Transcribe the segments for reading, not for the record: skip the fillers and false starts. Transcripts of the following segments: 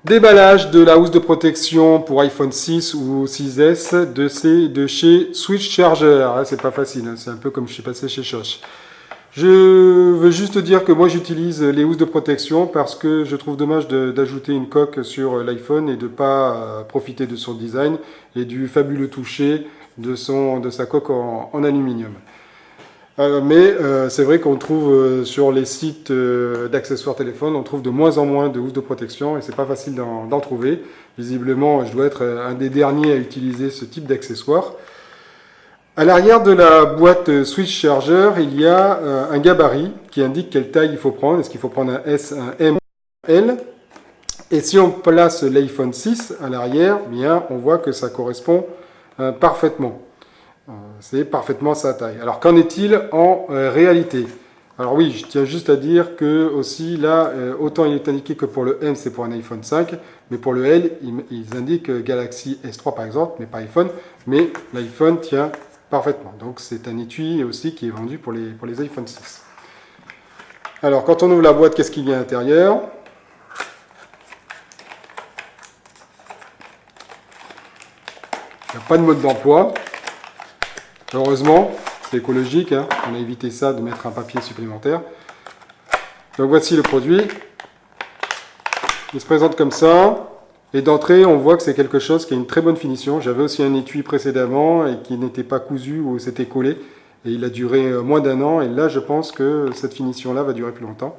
Déballage de la housse de protection pour iPhone 6 ou 6S de chez Switch Charger. Ah, c'est pas facile, hein, c'est un peu comme je suis passé chez Shosh. Je veux juste dire que moi j'utilise les housses de protection parce que je trouve dommage d'ajouter une coque sur l'iPhone et de ne pas profiter de son design et du fabuleux toucher de sa coque en aluminium. Mais c'est vrai qu'on trouve sur les sites d'accessoires téléphone, on trouve de moins en moins de housses de protection et c'est pas facile d'en trouver. Visiblement, je dois être un des derniers à utiliser ce type d'accessoire. À l'arrière de la boîte Switch Charger, il y a un gabarit qui indique quelle taille il faut prendre. Est-ce qu'il faut prendre un S, un M, un L? Et si on place l'iPhone 6 à l'arrière, bien, on voit que ça correspond parfaitement. C'est parfaitement sa taille. Alors qu'en est-il en réalité? Alors oui, je tiens juste à dire que aussi là, autant il est indiqué que pour le M c'est pour un iPhone 5, mais pour le L, ils indiquent Galaxy S3 par exemple, mais pas iPhone, mais l'iPhone tient parfaitement. Donc c'est un étui aussi qui est vendu pour les iPhone 6. Alors quand on ouvre la boîte, qu'est-ce qu'il y a à l'intérieur? Il n'y a pas de mode d'emploi. Heureusement, c'est écologique, hein. On a évité ça de mettre un papier supplémentaire. Donc voici le produit. Il se présente comme ça. Et d'entrée, on voit que c'est quelque chose qui a une très bonne finition. J'avais aussi un étui précédemment et qui n'était pas cousu ou c'était collé. Et il a duré moins d'1 an. Et là, je pense que cette finition-là va durer plus longtemps.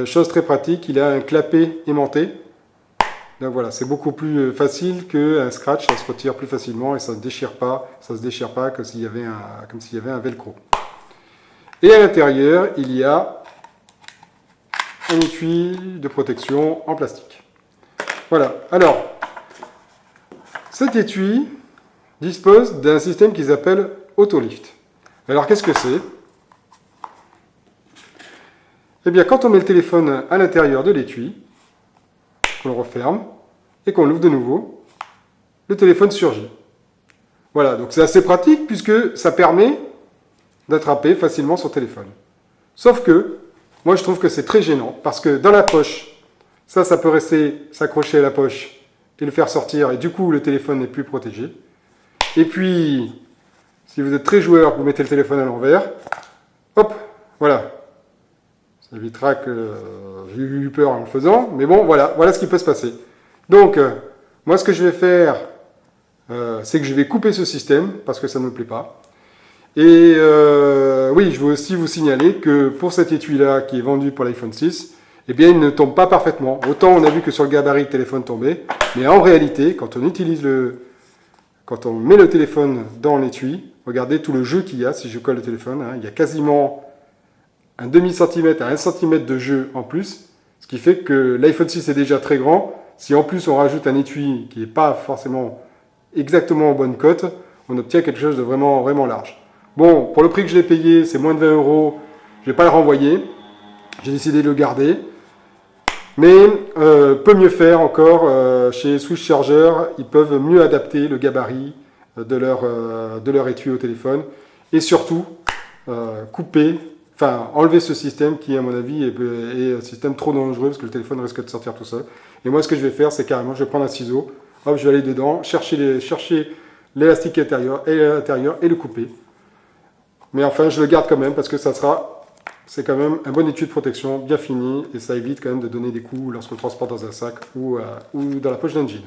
Chose très pratique, il a un clapet aimanté. Donc voilà, c'est beaucoup plus facile qu'un scratch, ça se retire plus facilement et ça ne se déchire pas comme s'il y avait un velcro. Et à l'intérieur, il y a un étui de protection en plastique. Voilà, alors, cet étui dispose d'un système qu'ils appellent Autolift. Alors qu'est-ce que c'est? Eh bien, quand on met le téléphone à l'intérieur de l'étui, qu'on le referme et qu'on l'ouvre de nouveau, le téléphone surgit. Voilà, donc c'est assez pratique puisque ça permet d'attraper facilement son téléphone. Sauf que, moi je trouve que c'est très gênant parce que dans la poche, ça peut rester s'accrocher à la poche et le faire sortir et du coup le téléphone n'est plus protégé. Et puis, si vous êtes très joueur, vous mettez le téléphone à l'envers, hop, voilà. Ça évitera que j'ai eu peur en le faisant, mais bon, voilà ce qui peut se passer. Donc, moi, ce que je vais faire, c'est que je vais couper ce système, parce que ça ne me plaît pas. Et oui, je veux aussi vous signaler que pour cet étui-là, qui est vendu pour l'iPhone 6, eh bien, il ne tombe pas parfaitement. Autant on a vu que sur le gabarit, le téléphone tombait, mais en réalité, quand on met le téléphone dans l'étui, regardez tout le jeu qu'il y a, si je colle le téléphone, hein, il y a quasiment un demi-centimètre à 1 centimètre de jeu en plus, ce qui fait que l'iPhone 6 est déjà très grand. Si en plus on rajoute un étui qui n'est pas forcément exactement en bonne cote, on obtient quelque chose de vraiment, vraiment large. Bon, pour le prix que je l'ai payé, c'est moins de 20 €, je ne vais pas le renvoyer, j'ai décidé de le garder. Mais peut mieux faire encore, chez Switch Charger, ils peuvent mieux adapter le gabarit de leur étui au téléphone et surtout enlever ce système qui, à mon avis, est un système trop dangereux parce que le téléphone risque de sortir tout seul. Et moi, ce que je vais faire, c'est carrément, je vais prendre un ciseau, hop, je vais aller dedans, chercher l'élastique intérieur et le couper. Mais enfin, je le garde quand même parce que c'est quand même un bon étui de protection bien fini et ça évite quand même de donner des coups lorsqu'on transporte dans un sac ou dans la poche d'un jean.